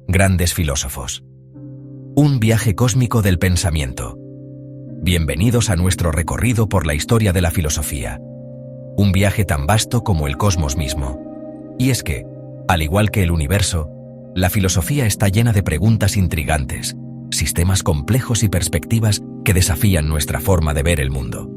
Grandes filósofos. Un viaje cósmico del pensamiento. Bienvenidos a nuestro recorrido por la historia de la filosofía. Un viaje tan vasto como el cosmos mismo. Y es que, al igual que el universo, la filosofía está llena de preguntas intrigantes, sistemas complejos y perspectivas que desafían nuestra forma de ver el mundo.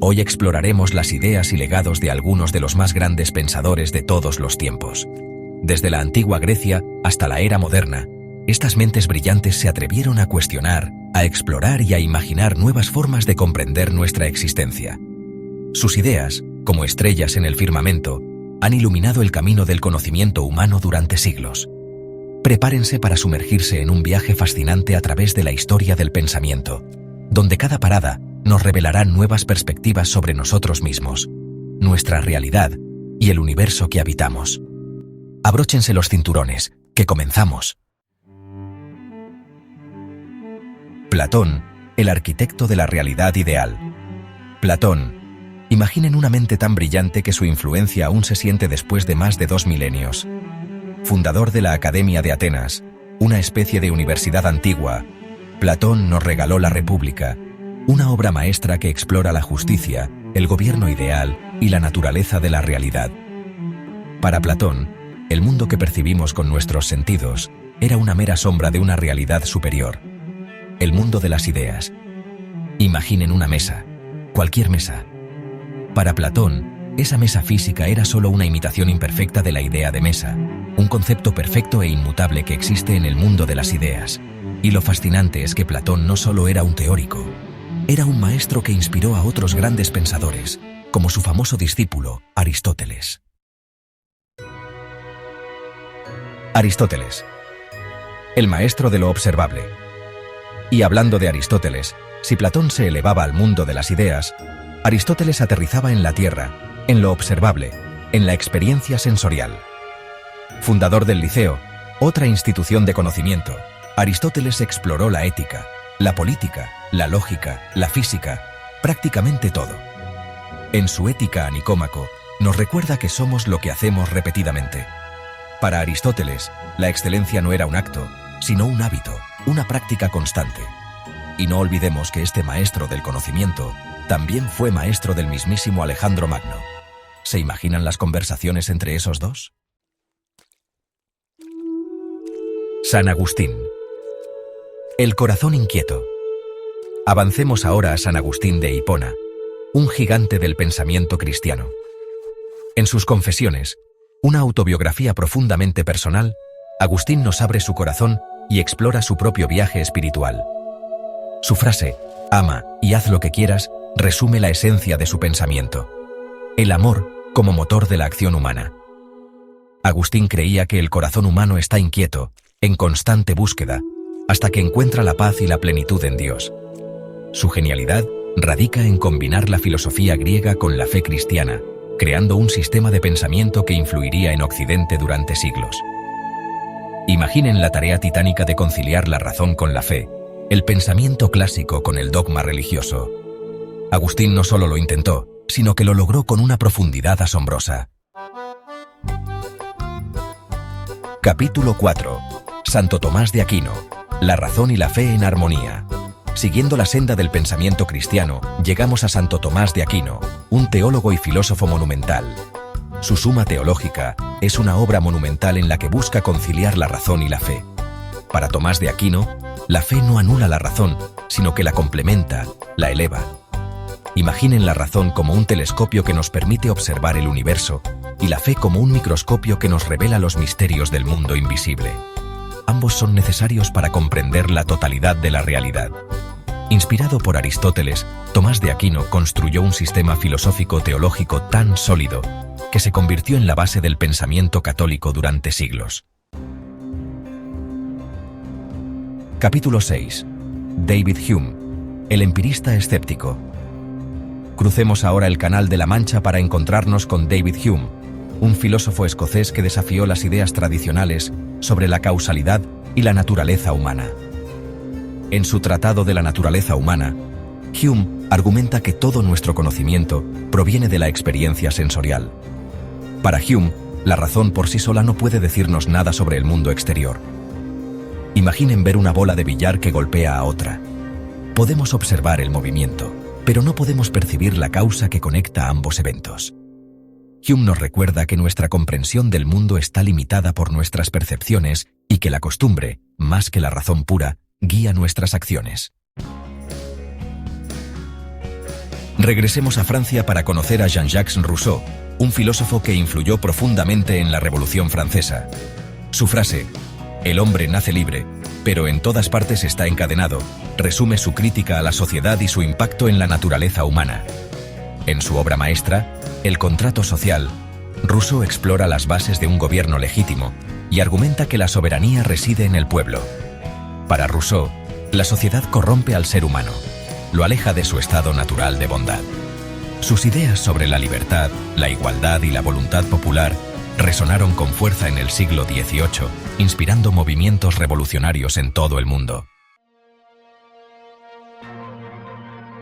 Hoy exploraremos las ideas y legados de algunos de los más grandes pensadores de todos los tiempos. Desde la antigua Grecia hasta la era moderna, estas mentes brillantes se atrevieron a cuestionar, a explorar y a imaginar nuevas formas de comprender nuestra existencia. Sus ideas, como estrellas en el firmamento, han iluminado el camino del conocimiento humano durante siglos. Prepárense para sumergirse en un viaje fascinante a través de la historia del pensamiento, donde cada parada nos revelará nuevas perspectivas sobre nosotros mismos, nuestra realidad y el universo que habitamos. Abróchense los cinturones, que comenzamos. Platón, el arquitecto de la realidad ideal. Platón. Imaginen una mente tan brillante que su influencia aún se siente después de más de 2 milenios. Fundador de la Academia de Atenas, una especie de universidad antigua, Platón nos regaló la República, una obra maestra que explora la justicia, el gobierno ideal y la naturaleza de la realidad. Para Platón, el mundo que percibimos con nuestros sentidos era una mera sombra de una realidad superior. El mundo de las ideas. Imaginen una mesa, cualquier mesa. Para Platón, esa mesa física era solo una imitación imperfecta de la idea de mesa, un concepto perfecto e inmutable que existe en el mundo de las ideas. Y lo fascinante es que Platón no solo era un teórico, era un maestro que inspiró a otros grandes pensadores, como su famoso discípulo, Aristóteles. Aristóteles, el maestro de lo observable. Y hablando de Aristóteles, si Platón se elevaba al mundo de las ideas, Aristóteles aterrizaba en la tierra, en lo observable, en la experiencia sensorial. Fundador del Liceo, otra institución de conocimiento, Aristóteles exploró la ética, la política, la lógica, la física, prácticamente todo. En su Ética a Nicómaco, nos recuerda que somos lo que hacemos repetidamente. Para Aristóteles, la excelencia no era un acto, sino un hábito, una práctica constante. Y no olvidemos que este maestro del conocimiento también fue maestro del mismísimo Alejandro Magno. ¿Se imaginan las conversaciones entre esos dos? San Agustín. El corazón inquieto. Avancemos ahora a San Agustín de Hipona, un gigante del pensamiento cristiano. En sus Confesiones, una autobiografía profundamente personal, Agustín nos abre su corazón y explora su propio viaje espiritual. Su frase, ama y haz lo que quieras, resume la esencia de su pensamiento. El amor como motor de la acción humana. Agustín creía que el corazón humano está inquieto, en constante búsqueda, hasta que encuentra la paz y la plenitud en Dios. Su genialidad radica en combinar la filosofía griega con la fe cristiana, creando un sistema de pensamiento que influiría en Occidente durante siglos. Imaginen la tarea titánica de conciliar la razón con la fe, el pensamiento clásico con el dogma religioso. Agustín no solo lo intentó, sino que lo logró con una profundidad asombrosa. Capítulo 4. Santo Tomás de Aquino. La razón y la fe en armonía. Siguiendo la senda del pensamiento cristiano, llegamos a Santo Tomás de Aquino, un teólogo y filósofo monumental. Su Suma Teológica es una obra monumental en la que busca conciliar la razón y la fe. Para Tomás de Aquino, la fe no anula la razón, sino que la complementa, la eleva. Imaginen la razón como un telescopio que nos permite observar el universo y la fe como un microscopio que nos revela los misterios del mundo invisible. Ambos son necesarios para comprender la totalidad de la realidad. Inspirado por Aristóteles, Tomás de Aquino construyó un sistema filosófico-teológico tan sólido que se convirtió en la base del pensamiento católico durante siglos. Capítulo 6. David Hume, el empirista escéptico. Crucemos ahora el Canal de la Mancha para encontrarnos con David Hume, un filósofo escocés que desafió las ideas tradicionales sobre la causalidad y la naturaleza humana. En su Tratado de la Naturaleza Humana, Hume argumenta que todo nuestro conocimiento proviene de la experiencia sensorial. Para Hume, La razón por sí sola no puede decirnos nada sobre el mundo exterior. Imaginen ver una bola de billar que golpea a otra. Podemos observar el movimiento, pero no podemos percibir la causa que conecta ambos eventos. Hume nos recuerda que nuestra comprensión del mundo está limitada por nuestras percepciones y que la costumbre, más que la razón pura, guía nuestras acciones. Regresemos a Francia para conocer a Jean-Jacques Rousseau, un filósofo que influyó profundamente en la Revolución Francesa. Su frase, "El hombre nace libre, pero en todas partes está encadenado", resume su crítica a la sociedad y su impacto en la naturaleza humana. En su obra maestra, El contrato social, Rousseau explora las bases de un gobierno legítimo y argumenta que la soberanía reside en el pueblo. Para Rousseau, la sociedad corrompe al ser humano, lo aleja de su estado natural de bondad. Sus ideas sobre la libertad, la igualdad y la voluntad popular resonaron con fuerza en el siglo XVIII, inspirando movimientos revolucionarios en todo el mundo.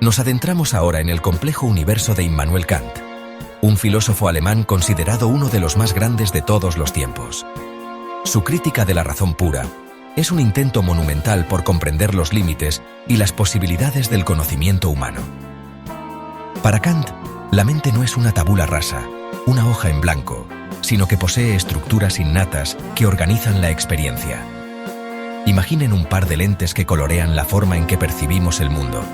Nos adentramos ahora en el complejo universo de Immanuel Kant, un filósofo alemán considerado uno de los más grandes de todos los tiempos. Su crítica de la razón pura es un intento monumental por comprender los límites y las posibilidades del conocimiento humano. Para Kant, la mente no es una tabula rasa, una hoja en blanco, sino que posee estructuras innatas que organizan la experiencia. Imaginen un par de lentes que colorean la forma en que percibimos el mundo.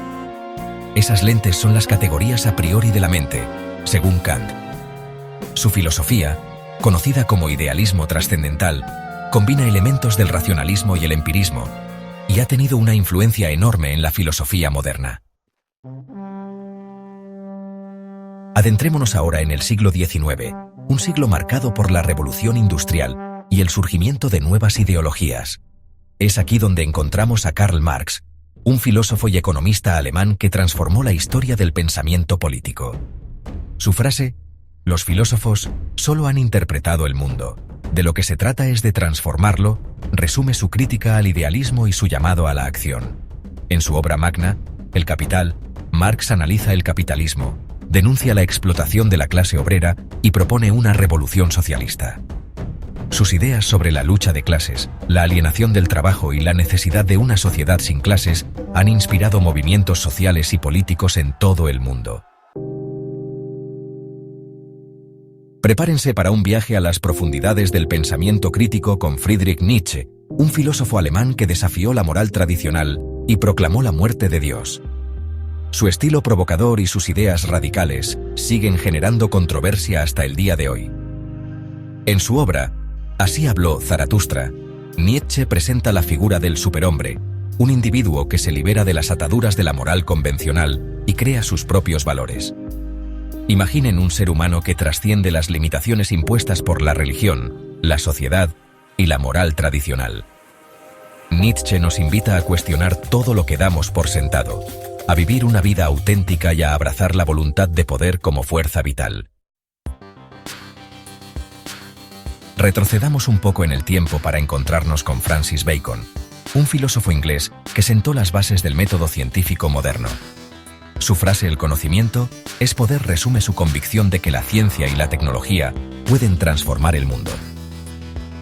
Esas lentes son las categorías a priori de la mente, según Kant. Su filosofía, conocida como idealismo trascendental, combina elementos del racionalismo y el empirismo, y ha tenido una influencia enorme en la filosofía moderna. Adentrémonos ahora en el siglo XIX, un siglo marcado por la revolución industrial y el surgimiento de nuevas ideologías. Es aquí donde encontramos a Karl Marx, un filósofo y economista alemán que transformó la historia del pensamiento político. Su frase, "Los filósofos solo han interpretado el mundo. De lo que se trata es de transformarlo", resume su crítica al idealismo y su llamado a la acción. En su obra magna, El Capital, Marx analiza el capitalismo, denuncia la explotación de la clase obrera y propone una revolución socialista. Sus ideas sobre la lucha de clases, la alienación del trabajo y la necesidad de una sociedad sin clases han inspirado movimientos sociales y políticos en todo el mundo. Prepárense para un viaje a las profundidades del pensamiento crítico con Friedrich Nietzsche, un filósofo alemán que desafió la moral tradicional y proclamó la muerte de Dios. Su estilo provocador y sus ideas radicales siguen generando controversia hasta el día de hoy. En su obra, Así habló Zaratustra, Nietzsche presenta la figura del superhombre, un individuo que se libera de las ataduras de la moral convencional y crea sus propios valores. Imaginen un ser humano que trasciende las limitaciones impuestas por la religión, la sociedad y la moral tradicional. Nietzsche nos invita a cuestionar todo lo que damos por sentado, a vivir una vida auténtica y a abrazar la voluntad de poder como fuerza vital. Retrocedamos un poco en el tiempo para encontrarnos con Francis Bacon, un filósofo inglés que sentó las bases del método científico moderno. Su frase "el conocimiento es poder" resume su convicción de que la ciencia y la tecnología pueden transformar el mundo.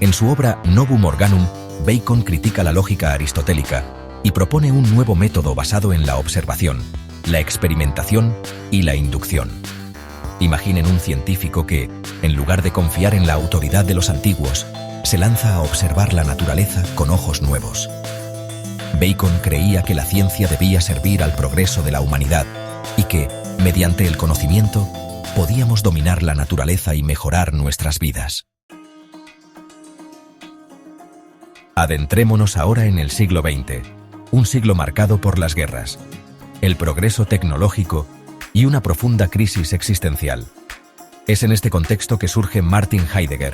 En su obra Novum Organum, Bacon critica la lógica aristotélica y propone un nuevo método basado en la observación, la experimentación y la inducción. Imaginen un científico que, en lugar de confiar en la autoridad de los antiguos, se lanza a observar la naturaleza con ojos nuevos. Bacon creía que la ciencia debía servir al progreso de la humanidad y que, mediante el conocimiento, podíamos dominar la naturaleza y mejorar nuestras vidas. Adentrémonos ahora en el siglo XX, un siglo marcado por las guerras, el progreso tecnológico y una profunda crisis existencial. Es en este contexto que surge Martin Heidegger,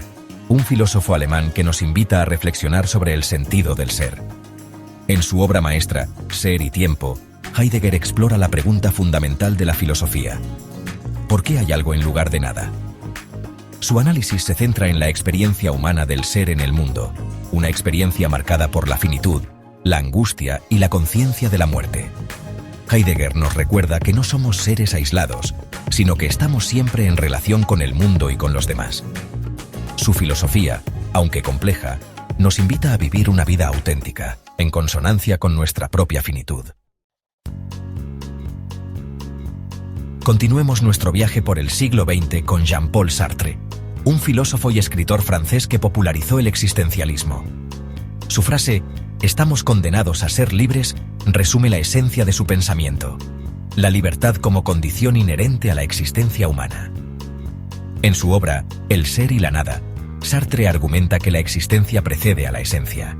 un filósofo alemán que nos invita a reflexionar sobre el sentido del ser. En su obra maestra, Ser y Tiempo, Heidegger explora la pregunta fundamental de la filosofía: ¿por qué hay algo en lugar de nada? Su análisis se centra en la experiencia humana del ser en el mundo, una experiencia marcada por la finitud, la angustia y la conciencia de la muerte. Heidegger nos recuerda que no somos seres aislados, sino que estamos siempre en relación con el mundo y con los demás. Su filosofía, aunque compleja, nos invita a vivir una vida auténtica, en consonancia con nuestra propia finitud. Continuemos nuestro viaje por el siglo XX con Jean-Paul Sartre, un filósofo y escritor francés que popularizó el existencialismo. Su frase, "Estamos condenados a ser libres", resume la esencia de su pensamiento: la libertad como condición inherente a la existencia humana. En su obra, El ser y la nada, Sartre argumenta que la existencia precede a la esencia.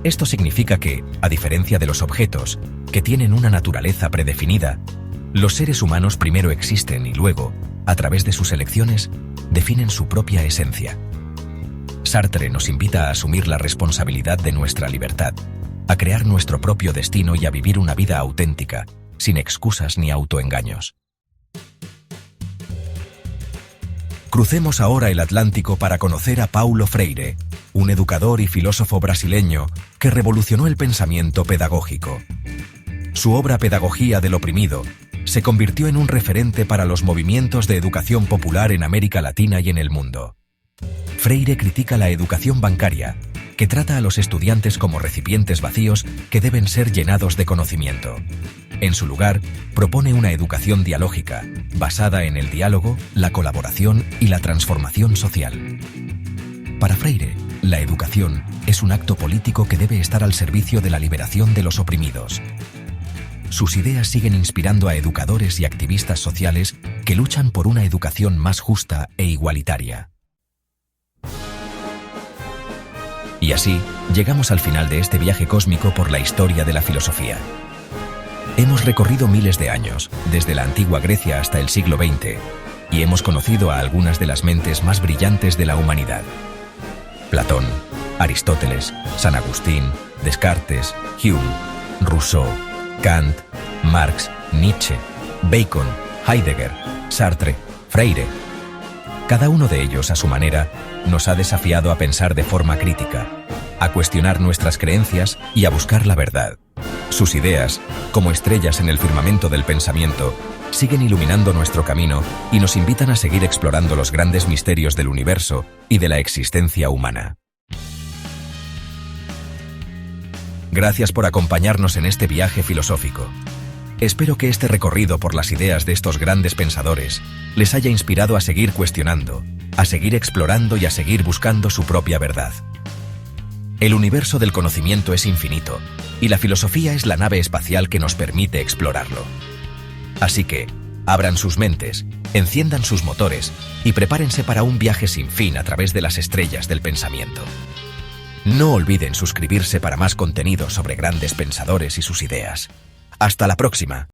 Esto significa que, a diferencia de los objetos, que tienen una naturaleza predefinida, los seres humanos primero existen y luego, a través de sus elecciones, definen su propia esencia. Sartre nos invita a asumir la responsabilidad de nuestra libertad, a crear nuestro propio destino y a vivir una vida auténtica, sin excusas ni autoengaños. Crucemos ahora el Atlántico para conocer a Paulo Freire, un educador y filósofo brasileño que revolucionó el pensamiento pedagógico. Su obra Pedagogía del oprimido se convirtió en un referente para los movimientos de educación popular en América Latina y en el mundo. Freire critica la educación bancaria, que trata a los estudiantes como recipientes vacíos que deben ser llenados de conocimiento. En su lugar, propone una educación dialógica, basada en el diálogo, la colaboración y la transformación social. Para Freire, la educación es un acto político que debe estar al servicio de la liberación de los oprimidos. Sus ideas siguen inspirando a educadores y activistas sociales que luchan por una educación más justa e igualitaria. Y así, llegamos al final de este viaje cósmico por la historia de la filosofía. Hemos recorrido miles de años, desde la antigua Grecia hasta el siglo XX, y hemos conocido a algunas de las mentes más brillantes de la humanidad. Platón, Aristóteles, San Agustín, Descartes, Hume, Rousseau, Kant, Marx, Nietzsche, Bacon, Heidegger, Sartre, Freire. Cada uno de ellos, a su manera, nos ha desafiado a pensar de forma crítica, a cuestionar nuestras creencias y a buscar la verdad. Sus ideas, como estrellas en el firmamento del pensamiento, siguen iluminando nuestro camino y nos invitan a seguir explorando los grandes misterios del universo y de la existencia humana. Gracias por acompañarnos en este viaje filosófico. Espero que este recorrido por las ideas de estos grandes pensadores les haya inspirado a seguir cuestionando, a seguir explorando y a seguir buscando su propia verdad. El universo del conocimiento es infinito, y la filosofía es la nave espacial que nos permite explorarlo. Así que, abran sus mentes, enciendan sus motores y prepárense para un viaje sin fin a través de las estrellas del pensamiento. No olviden suscribirse para más contenido sobre grandes pensadores y sus ideas. ¡Hasta la próxima!